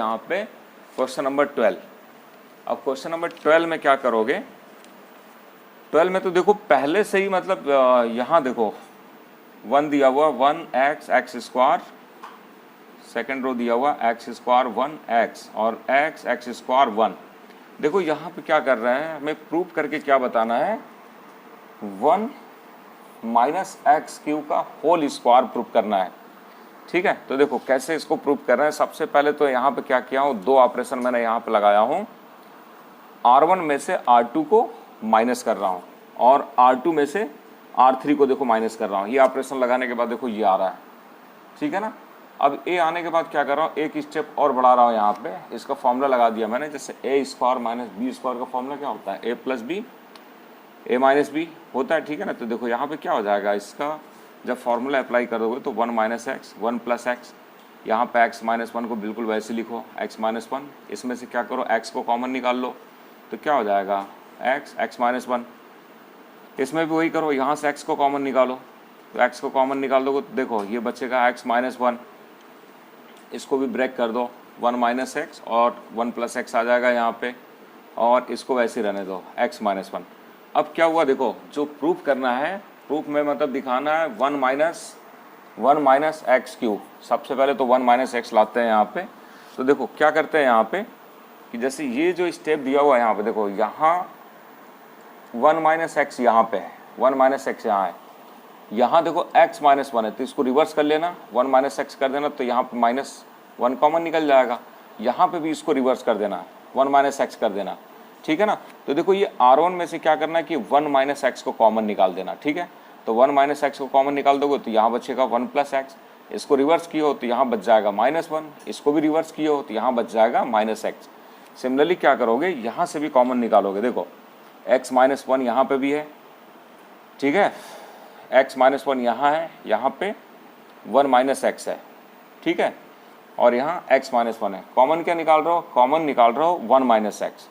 यहाँ पे question number 12। अब क्वेश्चन नंबर 12 में क्या करोगे, 12 में तो देखो पहले से ही मतलब यहाँ देखो 1 दिया हुआ 1x x square, second row दिया हुआ एक्स स्क्वायर 1x और x एक्स स्क्वायर 1। देखो यहाँ पे क्या कर रहे हैं, हमें प्रूफ करके क्या बताना है, 1 माइनस एक्स क्यू का होल स्क्वायर प्रूफ करना है। ठीक है, तो देखो कैसे इसको प्रूफ कर रहे हैं। सबसे पहले तो यहाँ पे क्या किया हूँ, दो ऑपरेशन मैंने यहाँ पे लगाया हूँ, R1 में से R2 को माइनस कर रहा हूँ और R2 में से R3 को देखो माइनस कर रहा हूँ। ये ऑपरेशन लगाने के बाद देखो ये आ रहा है, ठीक है ना। अब ए आने के बाद क्या कर रहा हूँ, एक स्टेप और बढ़ा रहा हूँ, यहाँ पे इसका फॉर्मूला लगा दिया मैंने। जैसे ए स्क्वायर माइनस बी स्क्वायर का फॉर्मूला क्या होता है, ए प्लस बी ए माइनस बी होता है, ठीक है ना। तो देखो यहाँ पे क्या हो जाएगा, इसका जब फॉर्मूला अप्लाई कर दोगे तो 1 माइनस एक्स 1 प्लस एक्स, यहाँ पे एक्स माइनस 1 को बिल्कुल वैसे लिखो, एक्स माइनस 1, इसमें से क्या करो एक्स को कॉमन निकाल लो, तो क्या हो जाएगा एक्स माइनस 1। इसमें भी वही करो, यहाँ से एक्स को कॉमन निकालो, तो एक्स को कॉमन निकाल दोगे तो देखो ये बचेगा एक्स माइनस 1, इसको भी ब्रेक कर दो, 1 माइनस एक्स और 1 प्लस एक्स आ जाएगा यहाँ पे, और इसको वैसे रहने दो एक्स माइनस 1। अब क्या हुआ देखो, जो प्रूफ करना है, प्रूफ में मतलब दिखाना है 1 माइनस एक्स क्यूब। सबसे पहले तो 1 माइनस एक्स लाते हैं यहाँ पे। तो देखो क्या करते हैं यहाँ पे कि जैसे ये जो स्टेप दिया हुआ है यहाँ पे, देखो यहाँ 1 माइनस एक्स यहाँ पे है, 1 माइनस एक्स यहाँ है, यहाँ देखो x माइनस 1 है, तो इसको रिवर्स कर लेना, 1 माइनस एक्स कर देना, तो यहाँ पे माइनस 1 कॉमन निकल जाएगा। यहाँ पे भी इसको रिवर्स कर देना, 1 माइनस एक्स कर देना, ठीक है ना। तो देखो ये R1 में से क्या करना है कि 1 माइनस एक्स को कॉमन निकाल देना, ठीक है। तो 1 माइनस एक्स को कॉमन निकाल दोगे तो यहाँ बचेगा 1 प्लस एक्स, इसको रिवर्स किए हो तो यहाँ बच जाएगा माइनस 1, इसको भी रिवर्स किए हो तो यहाँ बच जाएगा माइनस एक्स। सिमिलरली क्या करोगे, यहाँ से भी कॉमन निकालोगे, देखो x माइनस 1 यहाँ पे भी है, ठीक है, x माइनस 1 यहाँ है, यहाँ पे 1 माइनस एक्स है, ठीक है, और यहाँ x माइनस 1 है। कॉमन क्या निकाल रहे हो, कॉमन निकाल रहे हो 1 माइनस एक्स।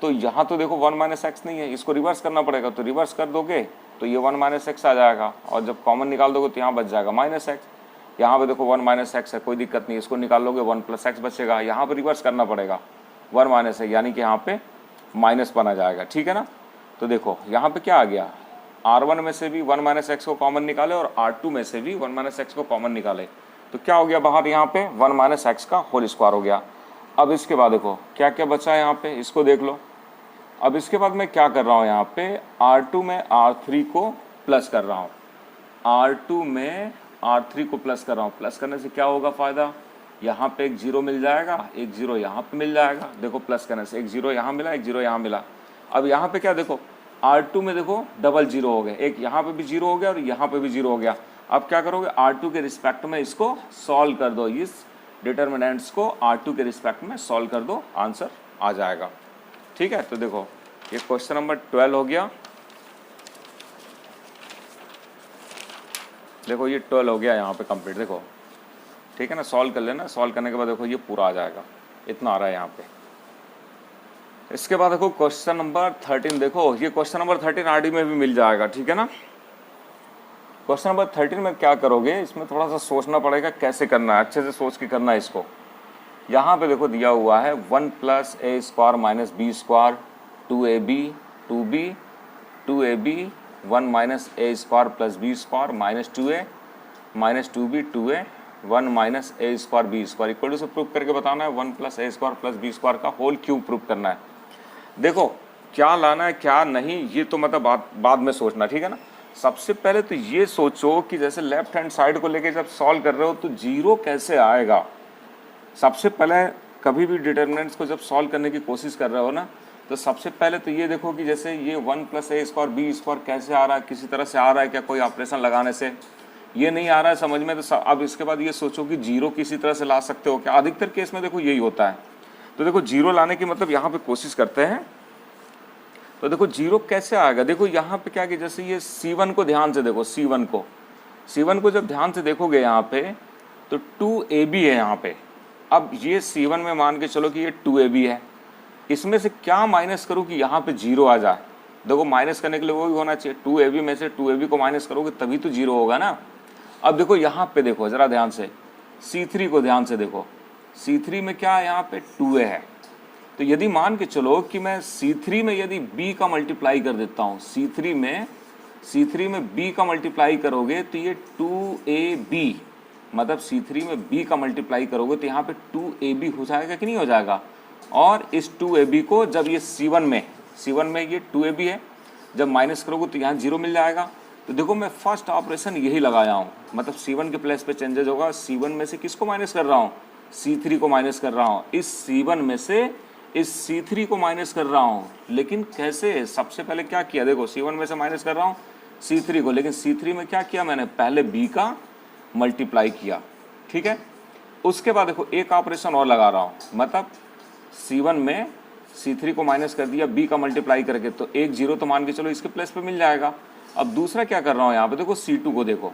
तो यहाँ तो देखो 1 माइनस एक्स नहीं है, इसको रिवर्स करना पड़ेगा, तो रिवर्स कर दोगे तो ये 1 माइनस एक्स आ जाएगा, और जब कॉमन निकाल दोगे तो यहाँ बच जाएगा माइनस एक्स। यहाँ पे देखो 1 माइनस एक्स है, कोई दिक्कत नहीं, इसको निकाल लोगे 1 प्लस एक्स बचेगा, यहाँ पे रिवर्स करना पड़ेगा, 1 माइनस है, यानी कि यहाँ पे माइनस 1 आ जाएगा, ठीक है ना। तो देखो यहाँ पे क्या आ गया, R1 में से भी 1 माइनस एक्स को कॉमन निकाले और R2 में से भी 1 माइनस एक्स को कॉमन निकाले, तो क्या हो गया बाहर, यहाँ पे 1 माइनस एक्स का होल स्क्वायर हो गया। अब इसके बाद देखो क्या क्या बचा है यहाँ पे, इसको देख लो। अब इसके बाद मैं क्या कर रहा हूँ, यहाँ पे R2 में R3 को प्लस कर रहा हूँ, R2 में R3 को प्लस कर रहा हूँ। प्लस करने से क्या होगा फ़ायदा, यहाँ पे एक जीरो मिल जाएगा, एक जीरो यहाँ पे मिल जाएगा, देखो प्लस करने से एक जीरो यहाँ मिला, एक जीरो यहाँ मिला। अब यहाँ पे क्या देखो, R2 में देखो डबल जीरो हो गए, एक यहाँ पे भी जीरो हो गया और यहाँ पे भी जीरो हो गया। अब क्या करोगे, R2 के रिस्पेक्ट में इसको सॉल्व कर दो, इस डिटर्मिनेंट्स को R2 के रिस्पेक्ट में सॉल्व कर दो, आंसर आ जाएगा, ठीक है। तो देखो ये क्वेश्चन नंबर 12 हो गया, देखो ये 12 हो गया यहाँ पे कंप्लीट, देखो ठीक है ना। सॉल्व कर लेना, सॉल्व करने के बाद देखो ये पूरा आ जाएगा, इतना आ रहा है यहाँ पे। इसके बाद देखो क्वेश्चन नंबर 13, देखो ये क्वेश्चन नंबर 13 आरडी में भी मिल जाएगा, ठीक है ना। क्वेश्चन नंबर 13 में क्या करोगे, इसमें थोड़ा सा सोचना पड़ेगा कैसे करना है, अच्छे से सोच के करना है इसको। यहाँ पे देखो दिया हुआ है 1 plus A square minus b square 2ab 2ab 1 minus a square plus B square minus 2a minus 2b 2a 1 minus a square b square equal to से प्रूफ करके बताना है 1 प्लस ए स्क्वायर प्लस बी स्क्वायर का whole cube proof करना है। देखो क्या लाना है क्या नहीं, ये तो मतलब बाद में सोचना, ठीक है ना। सबसे पहले तो ये सोचो कि जैसे लेफ्ट हैंड साइड को लेके जब सॉल्व कर रहे हो तो जीरो कैसे आएगा। सबसे पहले कभी भी डिटर्मिनेंट्स को जब सॉल्व करने की कोशिश कर रहे हो ना, तो सबसे पहले तो ये देखो कि जैसे ये 1 प्लस ए स्क्वायर बी स्क्वायर कैसे आ रहा है, किसी तरह से आ रहा है क्या, कोई ऑपरेशन लगाने से, ये नहीं आ रहा है समझ में, तो अब इसके बाद ये सोचो कि जीरो किसी तरह से ला सकते हो क्या। अधिकतर केस में देखो यही होता है। तो देखो जीरो लाने की मतलब यहाँ पे कोशिश करते हैं, तो देखो जीरो कैसे आएगा। देखो यहाँ पे क्या कि जैसे ये C1 को ध्यान से देखो, C1 को जब ध्यान से देखोगे यहाँ पे तो 2ab है यहाँ पे। अब ये C1 में मान के चलो कि ये 2ab है, इसमें से क्या माइनस करूँ कि यहाँ पे जीरो आ जाए। देखो माइनस करने के लिए वो भी होना चाहिए, 2ab में से 2ab को माइनस करोगे तभी तो जीरो होगा ना। अब देखो यहाँ पे देखो जरा ध्यान से, C3 को ध्यान से देखो, C3 में क्या है, यहाँ पे 2A है। तो यदि मान के चलो कि मैं C3 में यदि B का मल्टीप्लाई कर देता हूँ, C3 में B का मल्टीप्लाई करोगे तो ये 2AB, मतलब C3 में B का मल्टीप्लाई करोगे तो यहाँ पे 2AB हो जाएगा कि नहीं हो जाएगा। और इस 2AB को जब ये C1 में ये 2AB है, जब माइनस करोगे तो यहाँ 0 मिल जाएगा। तो देखो मैं फर्स्ट ऑपरेशन यही लगाया हूँ, मतलब C1 के प्लेस पे चेंजेस होगा। C1 में से किसको माइनस कर रहा हूँ, C3 को माइनस कर रहा हूँ। इस C1 में से इस C3 को माइनस कर रहा हूँ, लेकिन कैसे, सबसे पहले क्या किया, देखो C1 में से माइनस कर रहा हूँ C3 को, लेकिन C3 में क्या किया मैंने, पहले B का मल्टीप्लाई किया, ठीक है। उसके बाद देखो एक ऑपरेशन और लगा रहा हूँ, मतलब C1 में C3 को माइनस कर दिया B का मल्टीप्लाई करके, तो 1 0 तो मान के चलो इसके प्लेस पे मिल जाएगा। अब दूसरा क्या कर रहा हूँ, यहाँ पे देखो C2 को देखो,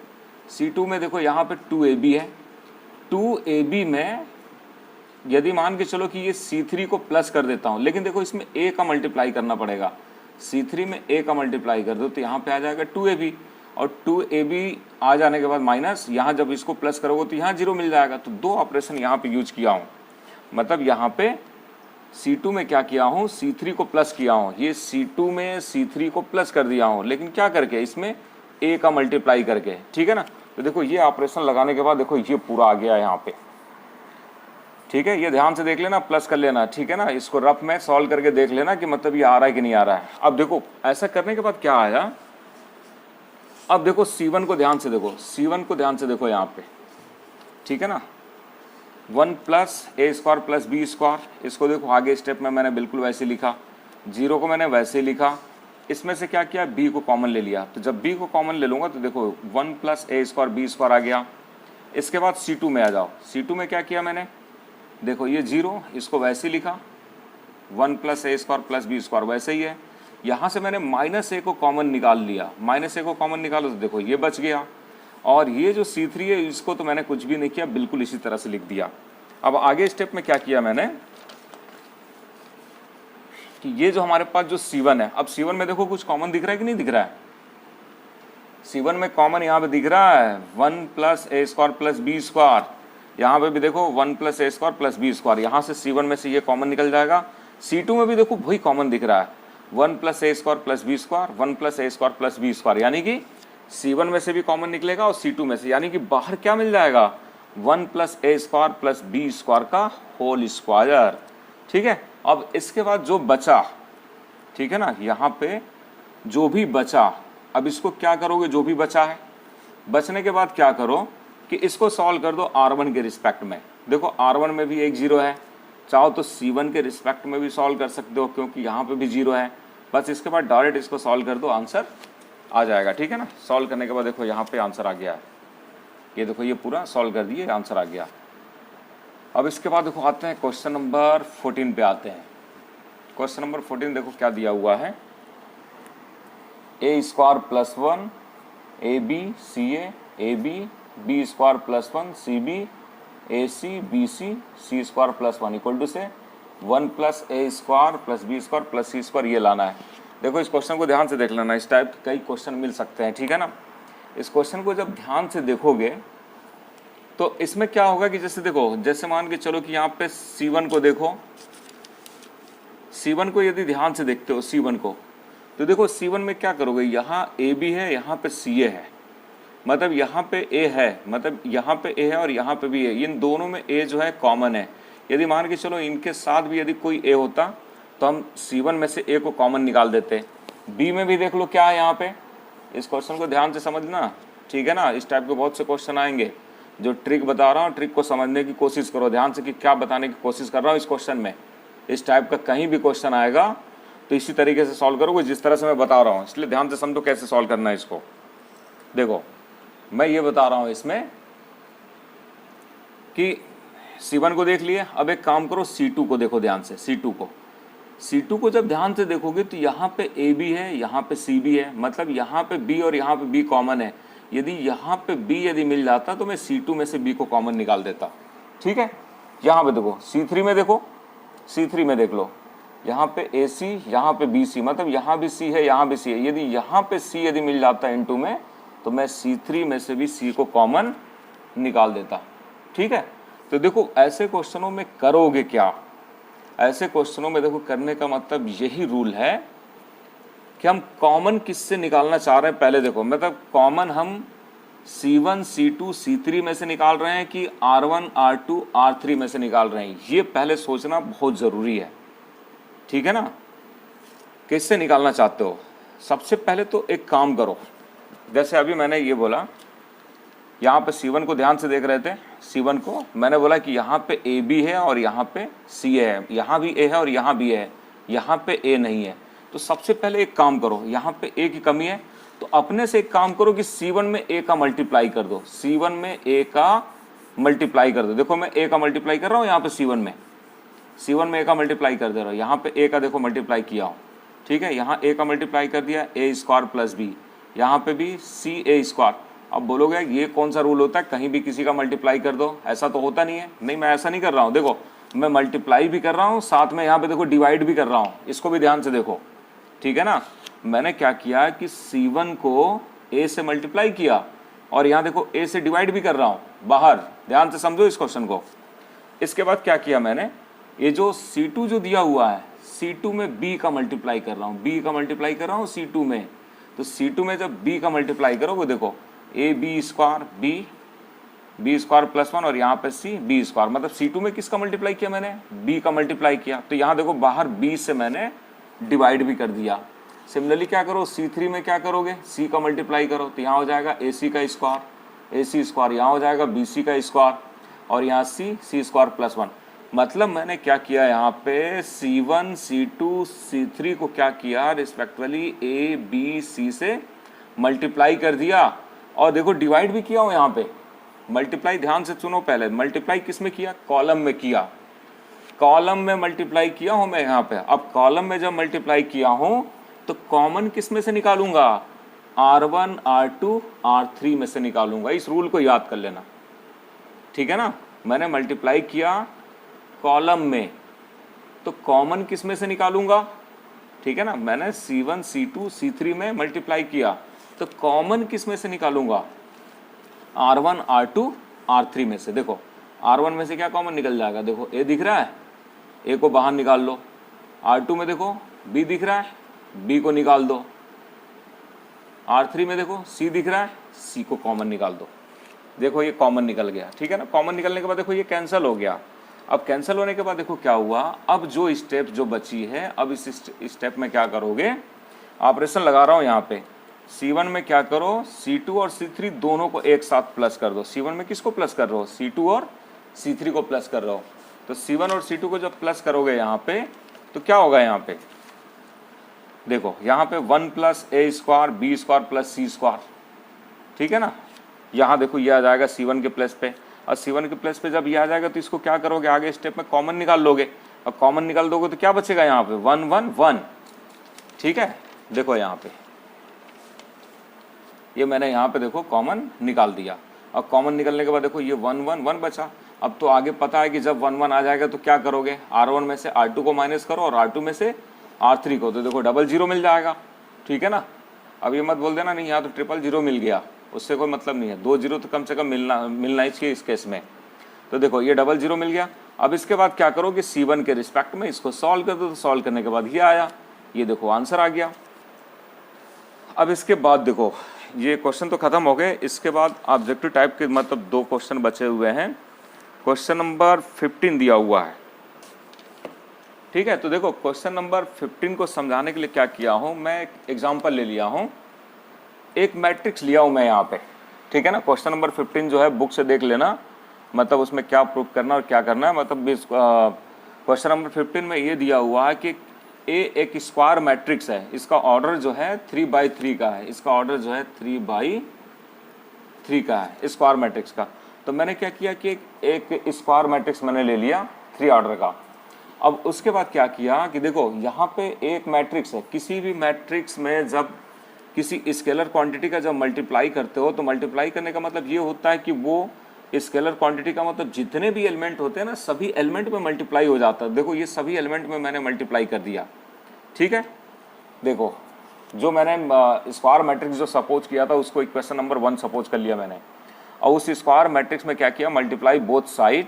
C2 में देखो यहाँ पे 2AB है, 2AB में यदि मान के चलो कि ये C3 को प्लस कर देता हूँ, लेकिन देखो इसमें A का मल्टीप्लाई करना पड़ेगा। C3 में A का मल्टीप्लाई कर दो तो यहाँ पे आ जाएगा 2AB, और 2AB आ जाने के बाद माइनस, यहाँ जब इसको प्लस करोगे तो यहाँ 0 मिल जाएगा। तो दो ऑपरेशन यहाँ पे यूज किया हूँ, मतलब यहाँ पे C2 में क्या किया हूँ, C3 को प्लस किया हूँ, ये C2 में C3 को प्लस कर दिया हूँ, लेकिन क्या करके, इसमें A का मल्टीप्लाई करके, ठीक है ना। तो देखो ये ऑपरेशन लगाने के बाद देखो ये पूरा आ गया यहाँ पे, ठीक है। ये ध्यान से देख लेना, प्लस कर लेना, ठीक है ना। इसको रफ में सॉल्व करके देख लेना कि मतलब ये आ रहा है कि नहीं आ रहा है। अब देखो ऐसा करने के बाद क्या आया, अब देखो C1 को ध्यान से देखो, C1 को ध्यान से देखो यहाँ पे, ठीक है ना। 1 प्लस ए स्क्वायर प्लस बी स्क्वायर, इसको देखो आगे स्टेप में मैंने बिल्कुल वैसे लिखा, 0 को मैंने वैसे लिखा, इसमें से क्या किया, b को कॉमन ले लिया। तो जब b को कॉमन ले लूँगा तो देखो 1 प्लस ए स्क्वायर बी स्क्वायर आ गया। इसके बाद C2 में आ जाओ, C2 में क्या किया मैंने, देखो ये 0, इसको वैसे ही लिखा, 1 प्लस ए स्क्वायर प्लस बी स्क्वायर वैसे ही है। यहाँ से मैंने माइनस ए को कॉमन निकाल लिया, माइनस ए को कॉमन निकालो तो देखो ये बच गया। और ये जो C3 है इसको तो मैंने कुछ भी नहीं किया, बिल्कुल इसी तरह से लिख दिया। अब आगे स्टेप में क्या किया मैंने कि ये जो हमारे पास जो C1 है, अब C1 में देखो कुछ कॉमन दिख रहा है कि नहीं दिख रहा है, C1 में कॉमन यहाँ पे दिख रहा है 1 प्लस ए स्क्वायर प्लस बी स्क्वायर, यहाँ पे भी देखो 1 प्लस ए स्क्वायर प्लस बी स्क्वायर, यहाँ से C1 में से ये कॉमन निकल जाएगा। C2 में भी देखो वही कॉमन दिख रहा है 1 प्लस ए square plus B square, 1 plus ए स्क्वायर प्लस बी स्क्वायर, यानी कि C1 में से भी कॉमन निकलेगा और C2 में से, यानी कि बाहर क्या मिल जाएगा, 1 प्लस ए स्क्वायर प्लस बी स्क्वायर का होल स्क्वायर, ठीक है। अब इसके बाद जो बचा, ठीक है ना, यहाँ पे जो भी बचा, अब इसको क्या करोगे, जो भी बचा है, बचने के बाद क्या करो कि इसको सॉल्व कर दो R1 के रिस्पेक्ट में। देखो R1 में भी एक 0 है, चाहो तो C1 के रिस्पेक्ट में भी सॉल्व कर सकते हो क्योंकि यहाँ पे भी 0 है। बस इसके बाद डायरेक्ट इसको सॉल्व कर दो, आंसर आ जाएगा, ठीक है ना। सॉल्व करने के बाद देखो यहाँ पे आंसर आ गया है, ये देखो ये पूरा सॉल्व कर दिए, आंसर आ गया। अब इसके बाद देखो आते हैं क्वेश्चन नंबर 14 पे आते हैं। क्वेश्चन नंबर 14 देखो क्या दिया हुआ है, a square plus 1 a b c a b b square plus 1 c b a c b c square plus 1 equal to से 1 प्लस ए square plus B square plus c square, ये लाना है। देखो इस क्वेश्चन को ध्यान से देख लेना, इस टाइप के कई क्वेश्चन मिल सकते हैं, ठीक है ना। इस क्वेश्चन को जब ध्यान से देखोगे तो इसमें क्या होगा कि जैसे देखो, जैसे मान के चलो कि यहाँ पे C1 को देखो, C1 को यदि ध्यान से देखते हो C1 को, तो देखो C1 में क्या करोगे, यहाँ AB है, यहाँ पे CA है, मतलब यहाँ पे A है, मतलब यहाँ पे A है और यहाँ पे भी A, इन दोनों में A जो है कॉमन है। यदि मान के चलो इनके साथ भी यदि कोई A होता तो हम C1 में से A को कॉमन निकाल देते। B में भी देख लो क्या है यहाँ पे, इस क्वेश्चन को ध्यान से समझना, ठीक है ना। इस टाइप के बहुत से क्वेश्चन आएंगे, जो ट्रिक बता रहा हूँ ट्रिक को समझने की कोशिश करो ध्यान से कि क्या बताने की कोशिश कर रहा हूँ इस क्वेश्चन में। इस टाइप का कहीं भी क्वेश्चन आएगा तो इसी तरीके से सॉल्व करोगे जिस तरह से मैं बता रहा हूँ, इसलिए ध्यान से समझो कैसे सॉल्व करना है इसको। देखो मैं ये बता रहा हूँ इसमें कि C1 को देख लिए, अब एक काम करो C2 को देखो ध्यान से, C2 को जब ध्यान से देखोगे तो यहाँ पे AB है, यहाँ पे CB है, मतलब यहाँ पे B और यहाँ पे B कॉमन है। यदि यहाँ पे B यदि मिल जाता तो मैं C2 में से B को कॉमन निकाल देता, ठीक है। यहाँ पे देखो C3 में देखो, C3 में देख लो, यहाँ पे AC, यहाँ पे BC, मतलब यहाँ भी C है, यहाँ भी C है। यदि यहाँ पे C यदि मिल जाता इनटू में तो मैं C3 में से भी C को कॉमन निकाल देता, ठीक है। तो देखो ऐसे क्वेश्चनों में करोगे क्या, ऐसे क्वेश्चनों में देखो करने का मतलब यही रूल है कि हम कॉमन किससे निकालना चाह रहे हैं। पहले देखो मतलब कॉमन हम C1 C2 C3 में से निकाल रहे हैं कि R1 R2 R3 में से निकाल रहे हैं, ये पहले सोचना बहुत ज़रूरी है, ठीक है ना। किससे निकालना चाहते हो, सबसे पहले तो एक काम करो, जैसे अभी मैंने ये बोला, यहाँ पे C1 को ध्यान से देख रहे थे, C1 को मैंने बोला कि यहाँ पे AB है और यहाँ पे CA है, यहाँ भी A है और यहाँ भी A है, यहाँ पे A नहीं है। तो सबसे पहले एक काम करो, यहाँ पे A की कमी है, तो अपने से एक काम करो कि C1 में A का मल्टीप्लाई कर दो, C1 में A का मल्टीप्लाई कर दो। देखो मैं A का मल्टीप्लाई कर रहा हूँ यहाँ पे C1 में A का मल्टीप्लाई कर दे रहा हूँ, यहाँ पे A का देखो मल्टीप्लाई किया हूँ, ठीक है। यहाँ A का मल्टीप्लाई कर दिया, A स्क्वायर प्लस B, यहाँ पे भी CA स्क्वायर। अब बोलोगे ये कौन सा रूल होता है, कहीं भी किसी का मल्टीप्लाई कर दो, ऐसा तो होता नहीं है। नहीं, मैं ऐसा नहीं कर रहा हूँ, देखो मैं मल्टीप्लाई भी कर रहा हूँ, साथ में यहाँ पे देखो डिवाइड भी कर रहा हूँ, इसको भी ध्यान से देखो, ठीक है ना। मैंने क्या किया कि C1 को A से मल्टीप्लाई किया और यहाँ देखो A से डिवाइड भी कर रहा हूँ बाहर, ध्यान से समझो इस क्वेश्चन को। इसके बाद क्या किया मैंने, ये जो C2 जो दिया हुआ है, C2 में B का मल्टीप्लाई कर रहा हूँ, B का मल्टीप्लाई कर रहा हूँ C2 में। तो C2 में जब B का मल्टीप्लाई करोगे देखो AB square B square plus 1 और यहाँ पे C B स्क्वायर, मतलब C2 में किसका मल्टीप्लाई किया मैंने, B का मल्टीप्लाई किया। तो यहाँ देखो बाहर B से मैंने डिवाइड भी कर दिया। सिमिलरली क्या करो, C3 में क्या करोगे, C का मल्टीप्लाई करो, तो यहाँ हो जाएगा AC का स्क्वायर, AC स्क्वायर, यहाँ हो जाएगा BC का स्क्वायर और यहाँ C स्क्वायर प्लस 1। मतलब मैंने क्या किया यहाँ पे C1 C2 C3 को क्या किया रिस्पेक्टिवली A B C से मल्टीप्लाई कर दिया और देखो डिवाइड भी किया हूँ यहाँ पे। मल्टीप्लाई ध्यान से सुनो, पहले मल्टीप्लाई किस में किया, कॉलम में किया, कॉलम में मल्टीप्लाई किया हूँ मैं यहाँ पे। अब कॉलम में जब मल्टीप्लाई किया हूँ तो कॉमन किस में से निकालूंगा, R1 R2 R3 में से निकालूंगा। इस रूल को याद कर लेना, ठीक है ना। मैंने मल्टीप्लाई किया कॉलम में तो कॉमन किस में से निकालूंगा, ठीक है ना। मैंने C1 C2 C3 में मल्टीप्लाई किया तो कॉमन किस में से निकालूंगा, R1 R2 R3 में से। देखो R1 में से क्या कॉमन निकल जाएगा, देखो A दिख रहा है, A को बाहर निकाल लो। R2 में देखो B दिख रहा है, B को निकाल दो। R3 में देखो C दिख रहा है, C को कॉमन निकाल दो। देखो ये कॉमन निकल गया, ठीक है ना। कॉमन निकलने के बाद देखो ये कैंसिल हो गया। अब कैंसिल होने के बाद देखो क्या हुआ, अब जो स्टेप जो बची है, अब इस स्टेप में क्या करोगे, ऑपरेशन लगा रहा हूँ यहाँ पे। C1 में क्या करो, C2 और C3 दोनों को एक साथ प्लस कर दो। C1 में किसको प्लस कर रहे हो, C2 और C3 को प्लस कर रहे हो। तो C1 और C2 को जब प्लस करोगे यहाँ पे तो क्या होगा, यहाँ पे देखो यहाँ पे 1 plus A square B square plus C square, ठीक है ना। यहाँ देखो ये आ जाएगा C1 के प्लस पे, और C1 के प्लस पे जब ये आ जाएगा तो इसको क्या करोगे, आगे स्टेप में कॉमन निकाल लोगे। और कॉमन निकाल दोगे तो क्या बचेगा यहाँ पे 1 1 1, ठीक है। देखो यहाँ पे ये मैंने यहाँ पे देखो कॉमन निकाल दिया। और कॉमन निकलने के बाद देखो ये 1 1 1 बचा। अब तो आगे पता है कि जब 1 1 आ जाएगा तो क्या करोगे, R1 में से R2 को माइनस करो और R2 में से R3 को, तो देखो 00 मिल जाएगा, ठीक है ना। अब ये मत बोल देना नहीं यहाँ तो 000 मिल गया, उससे कोई मतलब नहीं है, 2 0 तो कम से कम मिलना ही चाहिए इस केस में। तो देखो ये 00 मिल गया। अब इसके बाद क्या करो कि C1 के रिस्पेक्ट में इसको सॉल्व कर दो, तो सॉल्व करने के बाद ये आया, ये देखो आंसर आ गया। अब इसके बाद देखो ये क्वेश्चन तो खत्म हो गए। इसके बाद ऑब्जेक्टिव टाइप के मतलब 2 क्वेश्चन बचे हुए हैं। क्वेश्चन नंबर 15 दिया हुआ है, ठीक है। तो देखो क्वेश्चन नंबर 15 को समझाने के लिए क्या किया हूँ, मैं एक एग्जाम्पल ले लिया हूँ, एक मैट्रिक्स लिया हूँ मैं यहाँ पे, ठीक है ना। क्वेश्चन नंबर 15 जो है बुक से देख लेना, मतलब उसमें क्या प्रूफ करना और क्या करना है। मतलब क्वेश्चन नंबर 15 में ये दिया हुआ है कि ए एक स्क्वायर मैट्रिक्स है, इसका ऑर्डर जो है 3/3 का है, इसका ऑर्डर जो है 3/3 का है स्क्वायर मैट्रिक्स का। तो मैंने क्या किया कि एक स्क्वायर मैट्रिक्स मैंने ले लिया 3 ऑर्डर का। अब उसके बाद क्या किया कि देखो यहाँ पे एक मैट्रिक्स है, किसी भी मैट्रिक्स में जब किसी स्केलर क्वांटिटी का जब मल्टीप्लाई करते हो तो मल्टीप्लाई करने का मतलब ये होता है कि वो स्केलर क्वांटिटी का मतलब जितने भी एलिमेंट होते हैं ना, सभी एलिमेंट में मल्टीप्लाई हो जाता है। देखो ये सभी एलिमेंट में मैंने मल्टीप्लाई कर दिया, ठीक है। देखो जो मैंने स्क्वायर मैट्रिक्स जो सपोज किया था उसको इक्वेशन नंबर 1 सपोज कर लिया मैंने, और उस स्क्वायर मैट्रिक्स में क्या किया, मल्टीप्लाई बोथ साइड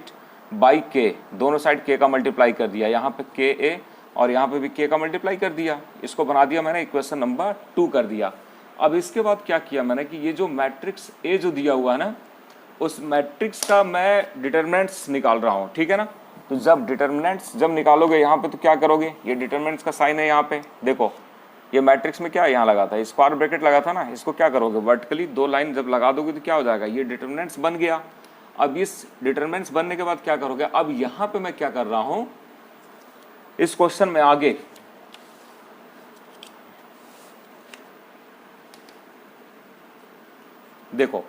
बाई के, दोनों साइड के का मल्टीप्लाई कर दिया, यहाँ पे के ए और यहाँ पे भी के का मल्टीप्लाई कर दिया, इसको बना दिया मैंने इक्वेशन नंबर 2 कर दिया। अब इसके बाद क्या किया मैंने कि ये जो मैट्रिक्स ए जो दिया हुआ है ना, उस मैट्रिक्स का मैं डिटरमिनेंट्स निकाल रहा हूँ, ठीक है ना। तो जब डिटरमिनेंट्स जब निकालोगे यहाँ पे तो क्या करोगे, ये डिटरमिनेंट्स का साइन है यहाँ पे, देखो ये मैट्रिक्स में क्या यहाँ लगा था, स्क्वायर ब्रैकेट लगा था ना, इसको क्या करोगे वर्टिकली 2 लाइन जब लगा दोगे तो क्या हो जाएगा, ये डिटरमिनेंट्स बन गया। अब इस डिटरमिनेंट्स बनने के बाद क्या करोगे, अब यहाँ पे मैं क्या कर रहा हूँ इस क्वेश्चन में आगे, देखो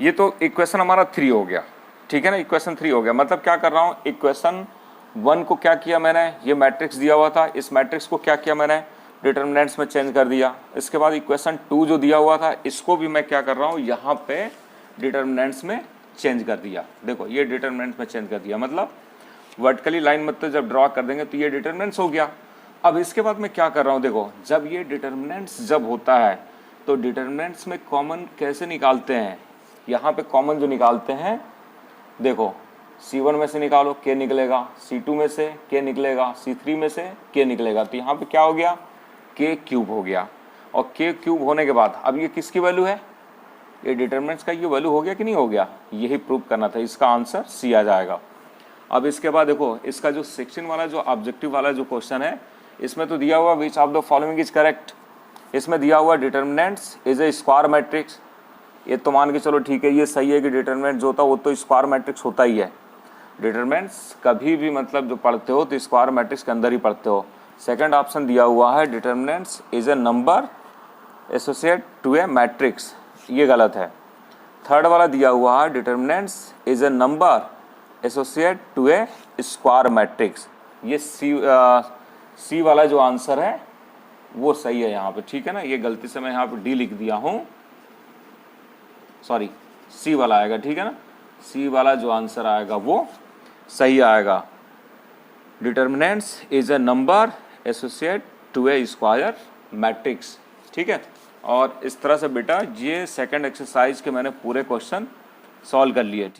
ये तो इक्वेशन हमारा 3 हो गया, ठीक है ना, इक्वेशन 3 हो गया। मतलब क्या कर रहा हूँ, इक्वेशन 1 को क्या किया मैंने, ये मैट्रिक्स दिया हुआ था, इस मैट्रिक्स को क्या किया मैंने डिटरमिनेंट्स में चेंज कर दिया। इसके बाद इक्वेशन 2 जो दिया हुआ था इसको भी मैं क्या कर रहा हूँ यहाँ पे डिटरमिनेंट्स में चेंज कर दिया। देखो ये डिटरमिनेंट्स में चेंज कर दिया, मतलब वर्टिकली लाइन मतलब जब ड्रॉ कर देंगे तो ये डिटरमिनेंट्स हो गया। अब इसके बाद मैं क्या कर रहा हूँ, देखो जब ये डिटरमिनेंट्स जब होता है तो डिटरमिनेंट्स में कॉमन कैसे निकालते हैं, यहाँ पे कॉमन जो निकालते हैं, देखो C1 में से निकालो K निकलेगा, C2 में से K निकलेगा, C3 में से K निकलेगा, तो यहाँ पे क्या हो गया K क्यूब हो गया। और K क्यूब होने के बाद अब ये किसकी वैल्यू है, ये डिटरमिनेंट्स का ये वैल्यू हो गया कि नहीं हो गया, यही प्रूव करना था, इसका आंसर C आ जाएगा। अब इसके बाद देखो इसका जो सेक्शन वाला जो ऑब्जेक्टिव वाला जो क्वेश्चन है, इसमें तो दिया हुआ which of the following is correct, इसमें दिया हुआ determinants is A square matrix, ये तो मान के चलो ठीक है, ये सही है कि डिटरमिनेंट जो होता है वो तो स्क्वायर मैट्रिक्स होता ही है। डिटरमिनेंट्स कभी भी मतलब जो पढ़ते हो तो स्क्वायर मैट्रिक्स के अंदर ही पढ़ते हो। सेकंड ऑप्शन दिया हुआ है determinants is a number associate to a matrix, ये गलत है। थर्ड वाला दिया हुआ है determinants is a number associate to a square matrix, ये सी वाला जो आंसर है वो सही है यहाँ पे, ठीक है ना। ये गलती से मैं यहाँ पे डी लिख दिया हूँ, सॉरी सी वाला आएगा, ठीक है ना, सी वाला जो आंसर आएगा वो सही आएगा। Determinants is a number associate to a square matrix, ठीक है। और इस तरह से बेटा ये सेकंड एक्सरसाइज के मैंने पूरे क्वेश्चन सॉल्व कर लिए।